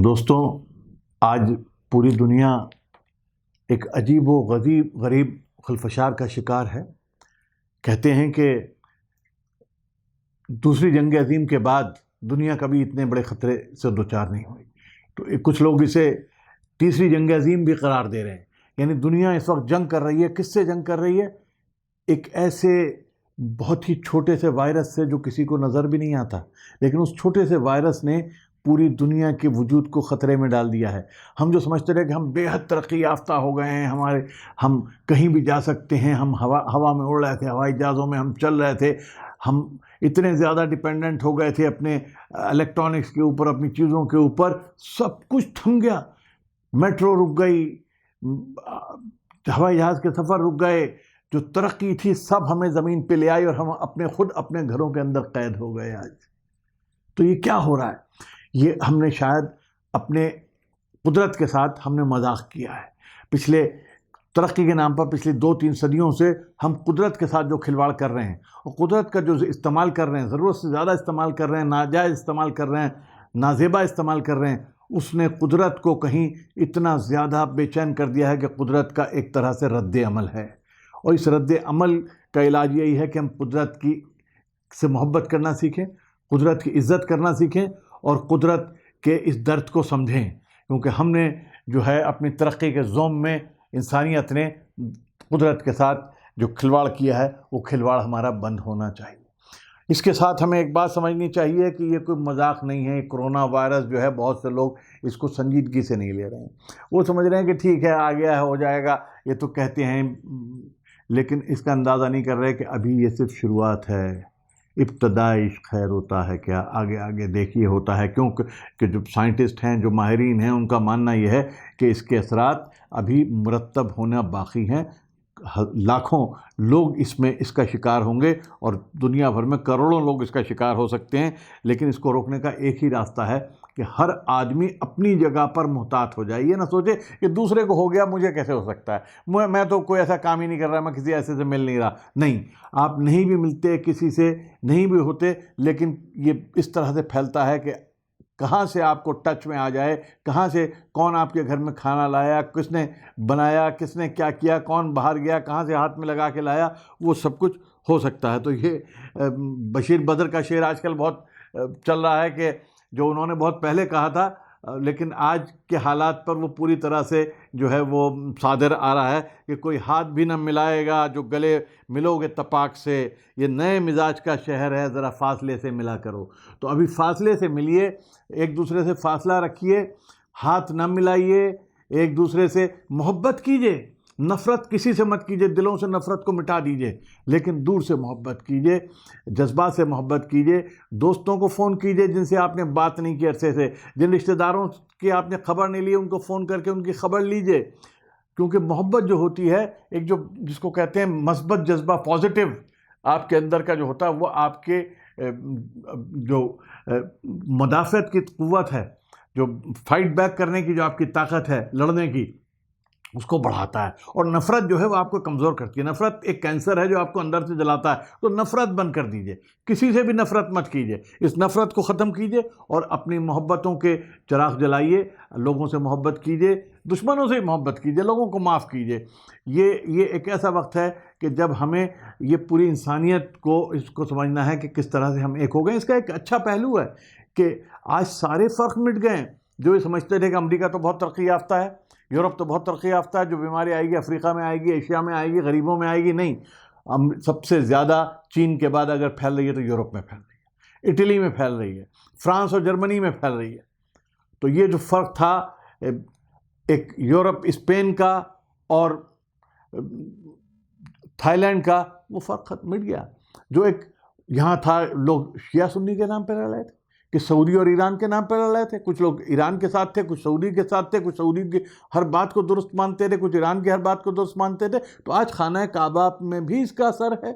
دوستوں، آج پوری دنیا ایک عجیب و غریب خلفشار کا شکار ہے۔ کہتے ہیں کہ دوسری جنگ عظیم کے بعد دنیا کبھی اتنے بڑے خطرے سے دوچار نہیں ہوئی، تو کچھ لوگ اسے تیسری جنگ عظیم بھی قرار دے رہے ہیں۔ یعنی دنیا اس وقت جنگ کر رہی ہے، کس سے جنگ کر رہی ہے؟ ایک ایسے بہت ہی چھوٹے سے وائرس سے جو کسی کو نظر بھی نہیں آتا، لیکن اس چھوٹے سے وائرس نے پوری دنیا کے وجود کو خطرے میں ڈال دیا ہے۔ ہم جو سمجھتے رہے کہ ہم بے حد ترقی یافتہ ہو گئے ہیں، ہم کہیں بھی جا سکتے ہیں، ہم ہوا میں اڑ رہے تھے، ہوائی جہازوں میں ہم چل رہے تھے، ہم اتنے زیادہ ڈیپینڈنٹ ہو گئے تھے اپنے الیکٹرانکس کے اوپر، اپنی چیزوں کے اوپر، سب کچھ تھم گیا۔ میٹرو رک گئی، ہوائی جہاز کے سفر رک گئے، جو ترقی تھی سب ہمیں زمین پہ لے آئی اور ہم خود اپنے گھروں کے اندر قید ہو گئے آج۔ تو یہ کیا ہو رہا ہے؟ یہ ہم نے شاید اپنے قدرت کے ساتھ ہم نے مذاق کیا ہے۔ پچھلے ترقی کے نام پر پچھلی 2-3 صدیوں سے ہم قدرت کے ساتھ جو کھلواڑ کر رہے ہیں اور قدرت کا جو استعمال کر رہے ہیں، ضرورت سے زیادہ استعمال کر رہے ہیں، ناجائز استعمال کر رہے ہیں، نازیبا استعمال کر رہے ہیں، اس نے قدرت کو کہیں اتنا زیادہ بے چین کر دیا ہے کہ قدرت کا ایک طرح سے رد عمل ہے۔ اور اس رد عمل کا علاج یہی ہے کہ ہم قدرت سے محبت کرنا سیکھیں، قدرت کی عزت کرنا سیکھیں اور قدرت کے اس درد کو سمجھیں، کیونکہ ہم نے جو ہے اپنی ترقی کے زوم میں انسانیت نے قدرت کے ساتھ جو کھلواڑ کیا ہے وہ کھلواڑ ہمارا بند ہونا چاہیے۔ اس کے ساتھ ہمیں ایک بات سمجھنی چاہیے کہ یہ کوئی مذاق نہیں ہے۔ کرونا وائرس جو ہے بہت سے لوگ اس کو سنجیدگی سے نہیں لے رہے ہیں، وہ سمجھ رہے ہیں کہ ٹھیک ہے آ گیا ہے، ہو جائے گا، یہ تو کہتے ہیں، لیکن اس کا اندازہ نہیں کر رہے کہ ابھی یہ صرف شروعات ہے۔ ابتدائی خیر ہوتا ہے کیا، آگے آگے دیکھیے ہوتا ہے، کیونکہ جو سائنٹسٹ ہیں، جو ماہرین ہیں، ان کا ماننا یہ ہے کہ اس کے اثرات ابھی مرتب ہونا باقی ہیں۔ لاکھوں لوگ اس کا شکار ہوں گے اور دنیا بھر میں کروڑوں لوگ اس کا شکار ہو سکتے ہیں، لیکن اس کو روکنے کا ایک ہی راستہ ہے کہ ہر آدمی اپنی جگہ پر محتاط ہو جائے۔ یہ نہ سوچے کہ دوسرے کو ہو گیا مجھے کیسے ہو سکتا ہے، میں تو کوئی ایسا کام ہی نہیں کر رہا، میں کسی ایسے سے مل نہیں رہا۔ نہیں، آپ نہیں بھی ملتے کسی سے، نہیں بھی ہوتے، لیکن یہ اس طرح سے پھیلتا ہے کہ کہاں سے آپ کو ٹچ میں آ جائے، کہاں سے کون آپ کے گھر میں کھانا لایا، کس نے بنایا، کس نے کیا کیا، کون باہر گیا، کہاں سے ہاتھ میں لگا کے لایا، وہ سب کچھ ہو سکتا ہے۔ تو یہ بشیر بدر کا شعر آج کل بہت چل رہا ہے کہ جو انہوں نے بہت پہلے کہا تھا، لیکن آج کے حالات پر وہ پوری طرح سے جو ہے وہ صادر آ رہا ہے کہ کوئی ہاتھ بھی نہ ملائے گا جو گلے ملو گے تپاک سے، یہ نئے مزاج کا شہر ہے، ذرا فاصلے سے ملا کرو۔ تو ابھی فاصلے سے ملیے، ایک دوسرے سے فاصلہ رکھیے، ہاتھ نہ ملائیے، ایک دوسرے سے محبت کیجیے، نفرت کسی سے مت کیجیے، دلوں سے نفرت کو مٹا دیجیے، لیکن دور سے محبت کیجیے، جذبات سے محبت کیجیے۔ دوستوں کو فون کیجیے جن سے آپ نے بات نہیں کی عرصے سے، جن رشتہ داروں کی آپ نے خبر نہیں لی، ان کو فون کر کے ان کی خبر لیجیے، کیونکہ محبت جو ہوتی ہے ایک جس کو کہتے ہیں مثبت جذبہ، پازیٹیو آپ کے اندر کا جو ہوتا ہے، وہ آپ کے جو مدافعت کی قوت ہے، جو فائٹ بیک کرنے کی جو آپ کی طاقت ہے، لڑنے کی، اس کو بڑھاتا ہے۔ اور نفرت جو ہے وہ آپ کو کمزور کرتی ہے۔ نفرت ایک کینسر ہے جو آپ کو اندر سے جلاتا ہے، تو نفرت بند کر دیجئے، کسی سے بھی نفرت مت کیجئے، اس نفرت کو ختم کیجئے اور اپنی محبتوں کے چراغ جلائیے، لوگوں سے محبت کیجئے، دشمنوں سے محبت کیجئے، لوگوں کو معاف کیجئے۔ یہ ایک ایسا وقت ہے کہ جب ہمیں یہ پوری انسانیت کو اس کو سمجھنا ہے کہ کس طرح سے ہم ایک ہو گئے۔ اس کا ایک اچھا پہلو ہے کہ آج سارے فرق مٹ گئے ہیں۔ جو یہ سمجھتے تھے کہ امریکہ تو بہت ترقی یافتہ ہے، یورپ تو بہت ترقی یافتہ ہے، جو بیماری آئے گی افریقہ میں آئے گی، ایشیا میں آئے گی، غریبوں میں آئے گی، نہیں، سب سے زیادہ چین کے بعد اگر پھیل رہی ہے تو یورپ میں پھیل رہی ہے، اٹلی میں پھیل رہی ہے، فرانس اور جرمنی میں پھیل رہی ہے۔ تو یہ جو فرق تھا ایک یورپ، اسپین کا اور تھائی لینڈ کا، وہ فرق مٹ گیا۔ جو ایک یہاں تھا، لوگ شیعہ سنی کے نام پہ لڑ رہے تھے کہ سعودی اور ایران کے نام پہ لڑ رہے تھے، کچھ لوگ ایران کے ساتھ تھے، کچھ سعودی کے ساتھ تھے، کچھ سعودی کی ہر بات کو درست مانتے تھے، کچھ ایران کی ہر بات کو درست مانتے تھے۔ تو آج خانہ کعبہ میں بھی اس کا اثر ہے،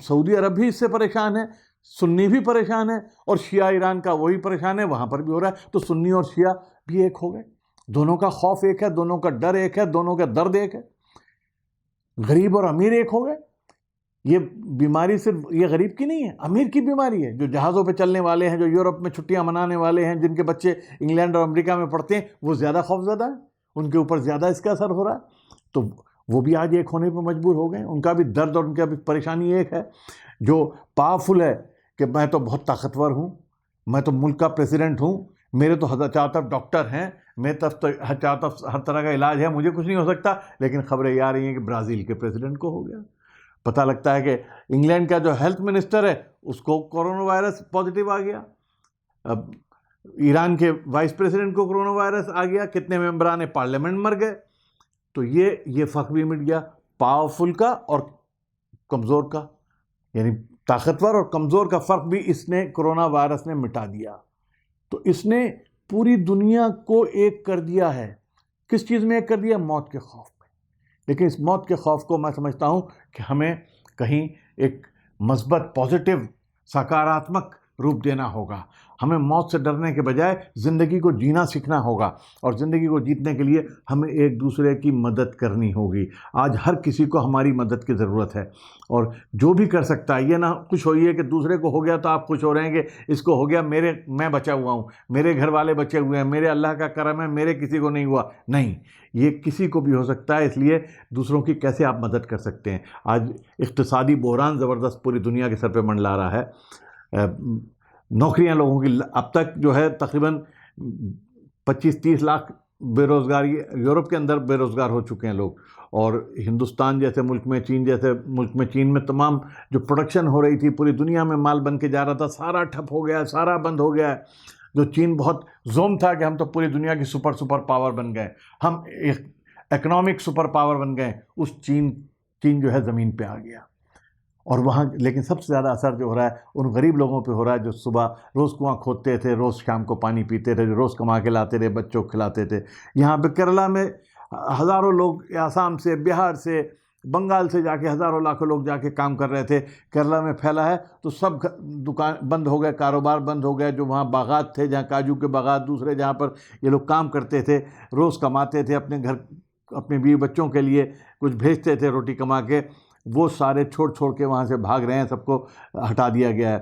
سعودی عرب بھی اس سے پریشان ہے، سنی بھی پریشان ہے، اور شیعہ ایران کا وہی پریشان ہے، وہاں پر بھی ہو رہا ہے۔ تو سنی اور شیعہ بھی ایک ہو گئے، دونوں کا خوف ایک ہے، دونوں کا ڈر ایک ہے، دونوں کا درد ایک ہے، غریب اور امیر ایک ہو گئے۔ یہ بیماری صرف یہ غریب کی نہیں ہے، امیر کی بیماری ہے. جو جہازوں پہ چلنے والے ہیں، جو یورپ میں چھٹیاں منانے والے ہیں، جن کے بچے انگلینڈ اور امریکہ میں پڑھتے ہیں، وہ زیادہ خوفزدہ ہیں، ان کے اوپر زیادہ اس کا اثر ہو رہا ہے. تو وہ بھی آج ایک ہونے پہ مجبور ہو گئے. ان کا بھی درد اور ان کا بھی پریشانی ایک ہے. جو پاورفل ہے کہ میں تو بہت طاقتور ہوں، میں تو ملک کا پریزیڈنٹ ہوں، میرے تو چاروں طرف ڈاکٹر ہیں، میرے طرف تو چاروں طرف ہر طرح کا علاج ہے، مجھے کچھ نہیں ہو سکتا. لیکن خبریں یہ آ رہی ہیں کہ برازیل کے پریزیڈنٹ کو ہو گیا. پتہ لگتا ہے کہ انگلینڈ کا جو ہیلتھ منسٹر ہے اس کو کورونا وائرس پازیٹیو آ گیا. اب ایران کے وائس پریزیڈنٹ کو کورونا وائرس آ گیا. کتنے ممبران پارلیمنٹ مر گئے. تو یہ فرق بھی مٹ گیا پاورفل کا اور کمزور کا، یعنی طاقتور اور کمزور کا فرق بھی اس نے کورونا وائرس نے مٹا دیا. تو اس نے پوری دنیا کو ایک کر دیا ہے. کس چیز میں ایک کر دیا؟ موت کے خوف میں. لیکن اس موت کے خوف کو میں سمجھتا ہوں کہ ہمیں کہیں ایک مثبت پازیٹیو سکاراتمک روپ دینا ہوگا. ہمیں موت سے ڈرنے کے بجائے زندگی کو جینا سیکھنا ہوگا، اور زندگی کو جیتنے کے لیے ہمیں ایک دوسرے کی مدد کرنی ہوگی. آج ہر کسی کو ہماری مدد کی ضرورت ہے، اور جو بھی کر سکتا ہے، یہ نہ خوش ہوئیے کہ دوسرے کو ہو گیا تو آپ خوش ہو رہے ہیں کہ اس کو ہو گیا، میں بچا ہوا ہوں، میرے گھر والے بچے ہوئے ہیں، میرے اللہ کا کرم ہے، میرے کسی کو نہیں ہوا. نہیں، یہ کسی کو بھی ہو سکتا ہے. اس لیے دوسروں کی کیسے آپ مدد کر سکتے ہیں. آج اقتصادی بحران زبردست پوری دنیا کے سر پہ منڈلا رہا ہے. نوکریاں لوگوں کی اب تک جو ہے تقریباً 25-30 لاکھ بے روزگاری یورپ کے اندر بے روزگار ہو چکے ہیں لوگ. اور ہندوستان جیسے ملک میں، چین جیسے ملک میں، چین میں تمام جو پروڈکشن ہو رہی تھی، پوری دنیا میں مال بن کے جا رہا تھا، سارا ٹھپ ہو گیا، سارا بند ہو گیا ہے. جو چین بہت زوم تھا کہ ہم تو پوری دنیا کی سپر پاور بن گئے، ہم ایک اکنامک سپر پاور بن گئے، اس چین جو ہے زمین پہ آ گیا. اور وہاں لیکن سب سے زیادہ اثر جو ہو رہا ہے ان غریب لوگوں پہ ہو رہا ہے جو صبح روز کنواں کھودتے تھے، روز شام کو پانی پیتے تھے، جو روز کما کے لاتے تھے، بچوں کو کھلاتے تھے. یہاں پہ کیرلا میں ہزاروں لوگ آسام سے، بہار سے، بنگال سے جا کے ہزاروں لاکھوں لوگ جا کے کام کر رہے تھے. کیرلا میں پھیلا ہے تو سب دکان بند ہو گئے، کاروبار بند ہو گئے. جو وہاں باغات تھے، جہاں کاجو کے باغات، دوسرے جہاں پر یہ لوگ کام کرتے تھے، روز کماتے تھے، اپنے گھر اپنے بیوی بچوں کے لیے کچھ بھیجتے تھے روٹی کما کے، وہ سارے چھوڑ کے وہاں سے بھاگ رہے ہیں. سب کو ہٹا دیا گیا ہے.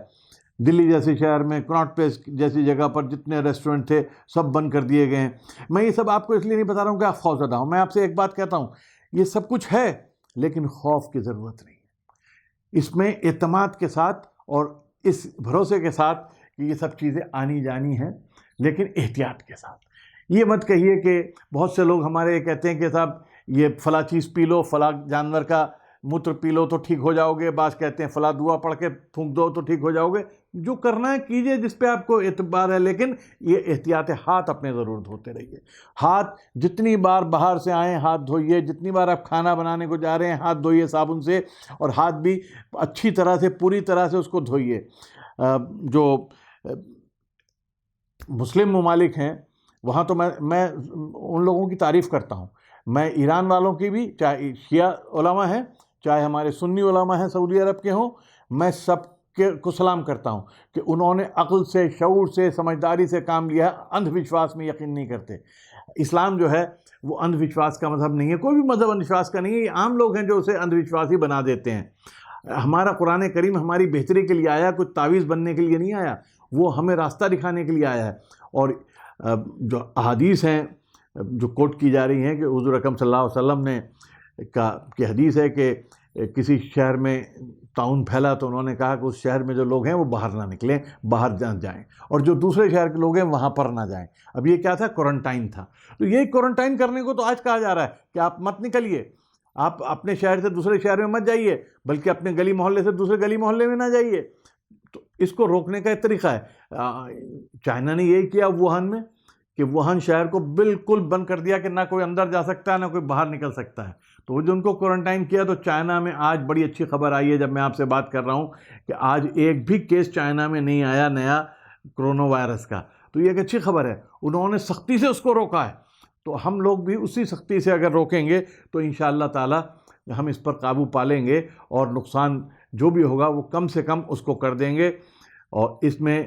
دلی جیسے شہر میں، کناٹ پلیس جیسی جگہ پر جتنے ریسٹورنٹ تھے سب بند کر دیے گئے ہیں. میں یہ سب آپ کو اس لیے نہیں بتا رہا ہوں کہ آپ خوف زدہ ہوں. میں آپ سے ایک بات کہتا ہوں، یہ سب کچھ ہے لیکن خوف کی ضرورت نہیں ہے. اس میں اعتماد کے ساتھ اور اس بھروسے کے ساتھ کہ یہ سب چیزیں آنی جانی ہیں، لیکن احتیاط کے ساتھ. یہ مت کہیے کہ بہت سے لوگ ہمارے یہ کہتے ہیں کہ صاحب یہ فلاں چیز پی لو، فلاں جانور کا موتر پی لو تو ٹھیک ہو جاؤ گے. بعض کہتے ہیں فلاں دعا پڑھ کے پھونک دو تو ٹھیک ہو جاؤ گے. جو کرنا ہے کیجئے جس پہ آپ کو اعتبار ہے، لیکن یہ احتیاط ہاتھ اپنے ضرور دھوتے رہیے. ہاتھ جتنی بار باہر سے آئیں ہاتھ دھوئیے. جتنی بار آپ کھانا بنانے کو جا رہے ہیں ہاتھ دھوئیے صابن سے، اور ہاتھ بھی اچھی طرح سے، پوری طرح سے اس کو دھوئیے. جو مسلم ممالک ہیں وہاں تو میں ان لوگوں کی تعریف کرتا ہوں. میں ایران والوں کی بھی، چاہے شیعہ علماء ہیں، چاہے ہمارے سنی علماء ہیں سعودی عرب کے ہوں، میں سب کو سلام کرتا ہوں کہ انہوں نے عقل سے، شعور سے، سمجھداری سے کام لیا ہے. اندھ وشواس میں یقین نہیں کرتے. اسلام جو ہے وہ اندھ وشواس کا مذہب نہیں ہے. کوئی بھی مذہب اندھ وشواس کا نہیں ہے. یہ عام لوگ ہیں جو اسے اندھ وشواس ہی بنا دیتے ہیں. ہمارا قرآن کریم ہماری بہتری کے لیے آیا، کوئی تعویذ بننے کے لیے نہیں آیا. وہ ہمیں راستہ دکھانے کے لیے آیا ہے. اور جو احادیث ہیں جو کوٹ کی جا رہی ہیں کہ حضور اکرم صلی اللہ علیہ وسلم نے کہ حدیث ہے کہ کسی شہر میں طاعون پھیلا تو انہوں نے کہا کہ اس شہر میں جو لوگ ہیں وہ باہر نہ نکلیں، باہر جائیں، اور جو دوسرے شہر کے لوگ ہیں وہاں پر نہ جائیں. اب یہ کیا تھا؟ کوارنٹائن تھا. تو یہ کوارنٹائن کرنے کو تو آج کہا جا رہا ہے کہ آپ مت نکلیے، آپ اپنے شہر سے دوسرے شہر میں مت جائیے، بلکہ اپنے گلی محلے سے دوسرے گلی محلے میں نہ جائیے. تو اس کو روکنے کا ایک طریقہ ہے. چائنا نے یہی کیا ووہان میں، کہ ووہان شہر کو بالکل بند کر دیا کہ نہ کوئی اندر جا سکتا ہے نہ کوئی باہر نکل سکتا ہے. تو وہ جو ان کو کوارنٹائن کیا، تو چائنا میں آج بڑی اچھی خبر آئی ہے جب میں آپ سے بات کر رہا ہوں کہ آج ایک بھی کیس چائنا میں نہیں آیا نیا کرونا وائرس کا. تو یہ ایک اچھی خبر ہے. انہوں نے سختی سے اس کو روکا ہے. تو ہم لوگ بھی اسی سختی سے اگر روکیں گے تو انشاءاللہ تعالی ہم اس پر قابو پا لیں گے، اور نقصان جو بھی ہوگا وہ کم سے کم اس کو کر دیں گے. اور اس میں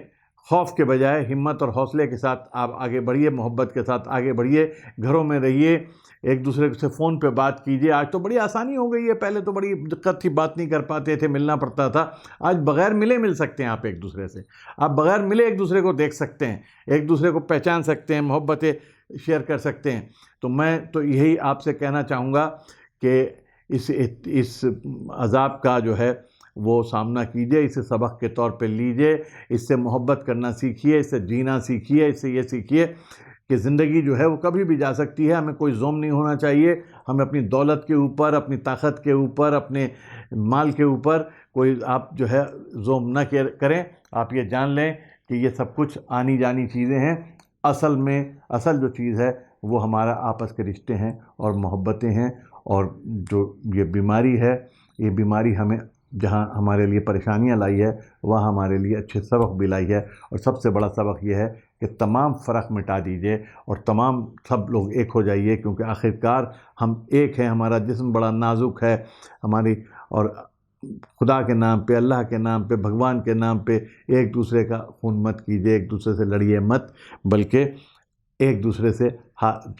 خوف کے بجائے ہمت اور حوصلے کے ساتھ آپ آگے بڑھیے، محبت کے ساتھ آگے بڑھیے، گھروں میں رہیے، ایک دوسرے سے فون پہ بات کیجیے۔ آج تو بڑی آسانی ہو گئی ہے، پہلے تو بڑی دقت تھی، بات نہیں کر پاتے تھے، ملنا پڑتا تھا۔ آج بغیر ملے مل سکتے ہیں آپ ایک دوسرے سے، آپ بغیر ملے ایک دوسرے کو دیکھ سکتے ہیں، ایک دوسرے کو پہچان سکتے ہیں، محبتیں شیئر کر سکتے ہیں۔ تو میں تو یہی آپ سے کہنا چاہوں گا کہ اس عذاب کا جو ہے وہ سامنا کیجئے، اسے سبق کے طور پہ لیجئے، اس سے محبت کرنا سیکھیے، اس سے جینا سیکھیے، اس سے یہ سیکھیے کہ زندگی جو ہے وہ کبھی بھی جا سکتی ہے، ہمیں کوئی زوم نہیں ہونا چاہیے، ہمیں اپنی دولت کے اوپر، اپنی طاقت کے اوپر، اپنے مال کے اوپر کوئی آپ جو ہے زوم نہ کریں۔ آپ یہ جان لیں کہ یہ سب کچھ آنی جانی چیزیں ہیں، اصل جو چیز ہے وہ ہمارا آپس کے رشتے ہیں اور محبتیں ہیں، اور جو یہ بیماری ہے، یہ بیماری ہمیں جہاں ہمارے لیے پریشانیاں لائی ہے وہاں ہمارے لیے اچھے سبق بھی لائی ہے، اور سب سے بڑا سبق یہ ہے کہ تمام فرق مٹا دیجئے اور سب لوگ ایک ہو جائیے، کیونکہ آخرکار ہم ایک ہیں، ہمارا جسم بڑا نازک ہے اور خدا کے نام پہ، اللہ کے نام پہ، بھگوان کے نام پہ ایک دوسرے کا خون مت کیجئے، ایک دوسرے سے لڑیے مت، بلکہ ایک دوسرے سے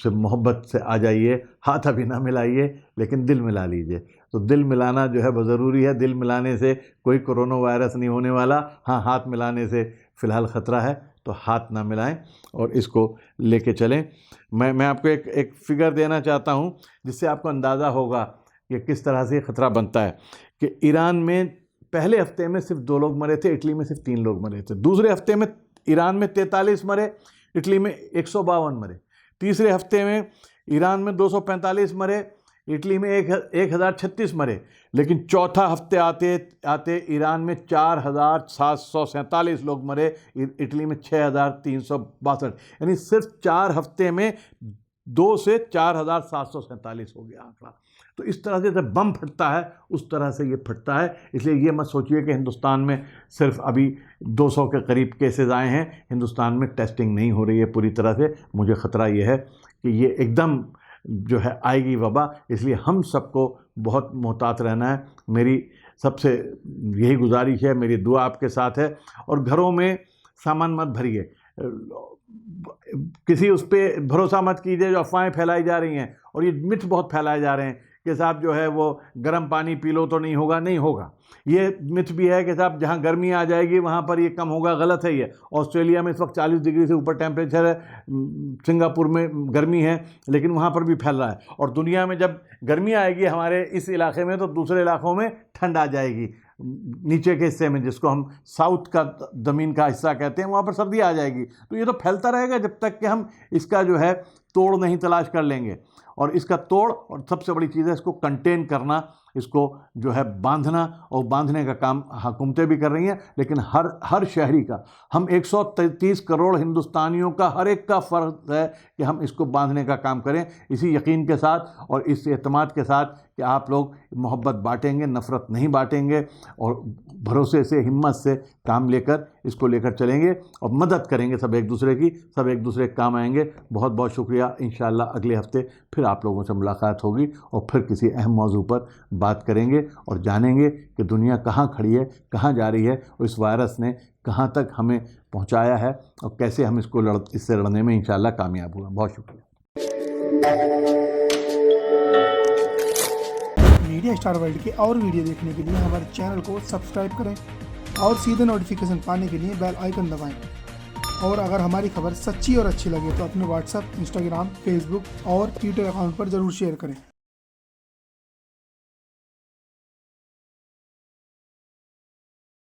محبت سے آ جائیے، ہاتھ ابھی نہ ملائیے لیکن دل ملا لیجئے۔ تو دل ملانا جو ہے بہت ضروری ہے، دل ملانے سے کوئی کرونا وائرس نہیں ہونے والا، ہاں ہاتھ ملانے سے فی الحال خطرہ ہے، تو ہاتھ نہ ملائیں اور اس کو لے کے چلیں۔ میں آپ کو ایک فگر دینا چاہتا ہوں جس سے آپ کو اندازہ ہوگا کہ کس طرح سے خطرہ بنتا ہے، کہ ایران میں پہلے ہفتے میں صرف 2 لوگ مرے تھے، اٹلی میں صرف 3 لوگ مرے تھے، دوسرے ہفتے میں ایران میں 43 مرے، اٹلی میں 152 مرے، تیسرے ہفتے میں ایران میں 245 مرے، اٹلی میں 1036 مرے، لیکن چوتھا ہفتے آتے آتے ایران میں 4747 لوگ مرے، اٹلی میں 6362، یعنی صرف 4 ہفتے میں 2 سے 4747 ہو گیا آنکڑا۔ تو اس طرح سے جب بم پھٹتا ہے اس طرح سے یہ پھٹتا ہے، اس لیے یہ مت سوچئے کہ ہندوستان میں صرف ابھی 200 کے قریب کیسز آئے ہیں، ہندوستان میں ٹیسٹنگ نہیں ہو رہی ہے پوری طرح سے۔ مجھے خطرہ یہ ہے کہ یہ ایک دم جو ہے آئے گی وبا، اس لیے ہم سب کو بہت محتاط رہنا ہے۔ میری سب سے یہی گزارش ہے، میری دعا آپ کے ساتھ ہے، اور گھروں میں سامان مت بھریے، کسی اس پہ بھروسہ مت کیجیے جو افواہیں پھیلائی جا رہی ہیں، اور یہ متھ بہت پھیلائے جا رہے ہیں کہ صاحب جو ہے وہ گرم پانی پی لو تو نہیں ہوگا۔ یہ متھ بھی ہے کہ صاحب جہاں گرمی آ جائے گی وہاں پر یہ کم ہوگا، غلط ہے یہ۔ آسٹریلیا میں اس وقت 40 ڈگری سے اوپر ٹیمپریچر ہے، سنگاپور میں گرمی ہے لیکن وہاں پر بھی پھیل رہا ہے، اور دنیا میں جب گرمی آئے گی ہمارے اس علاقے میں تو دوسرے علاقوں میں ٹھنڈ آ جائے گی، نیچے کے حصے میں جس کو ہم ساؤتھ کا زمین کا حصہ کہتے ہیں وہاں پر سردی آ جائے گی۔ تو یہ تو پھیلتا رہے گا جب تک کہ ہم اس کا جو ہے توڑ نہیں تلاش کر لیں گے، اور اس کا توڑ اور سب سے بڑی چیز ہے اس کو کنٹین کرنا، اس کو جو ہے باندھنا، اور باندھنے کا کام حکومتیں بھی کر رہی ہیں، لیکن ہر شہری کا، ہم 133 کروڑ ہندوستانیوں کا ہر ایک کا فرض ہے کہ ہم اس کو باندھنے کا کام کریں، اسی یقین کے ساتھ اور اس اعتماد کے ساتھ کہ آپ لوگ محبت بانٹیں گے، نفرت نہیں بانٹیں گے، اور بھروسے سے، ہمت سے کام لے کر اس کو لے کر چلیں گے، اور مدد کریں گے سب ایک دوسرے کی، سب ایک دوسرے کے کام آئیں گے۔ بہت بہت شکریہ۔ انشاءاللہ اگلے ہفتے پھر آپ لوگوں سے ملاقات ہوگی، اور پھر کسی اہم موضوع پر بات کریں گے اور جانیں گے کہ دنیا کہاں کھڑی ہے، کہاں جا رہی ہے، اور اس وائرس نے کہاں تک ہمیں پہنچایا ہے، اور کیسے ہم اس سے لڑنے میں انشاءاللہ کامیاب ہوگا۔ بہت شکریہ۔ میڈیا اسٹار ورلڈ کے اور ویڈیو دیکھنے کے لیے ہمارے چینل کو سبسکرائب کریں اور سیدھے نوٹیفیکیشن پانے کے لیے بیل آئیکن دبائیں، اور اگر ہماری خبر سچی اور اچھی لگے تو اپنے واٹس ایپ، انسٹاگرام، فیس بک اور ٹویٹر اکاؤنٹ پر ضرور شیئر کریں۔